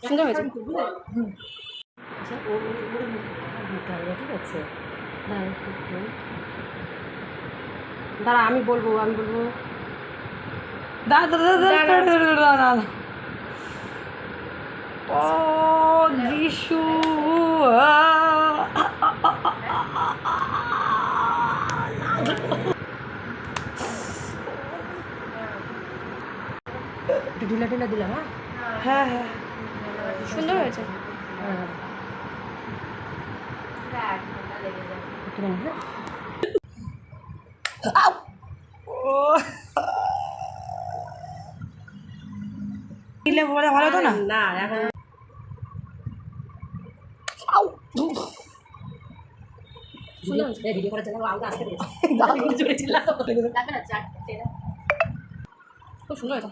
সুন্দর হয়েছে। ঠিক আছে, দাঁড়া আমি বলবো দাদা ও যিশু একটু ঢিলা ঢিলা দিলাম। হ্যাঁ হ্যাঁ সুন্দর হয়েছে। দিলে বলে ভালো তো না। না এখন ভিডিও করে চালাবো, আলগা আসতে দিয়েছে। জোরে চিল্লাতো। খুব সুন্দর হয়েছে।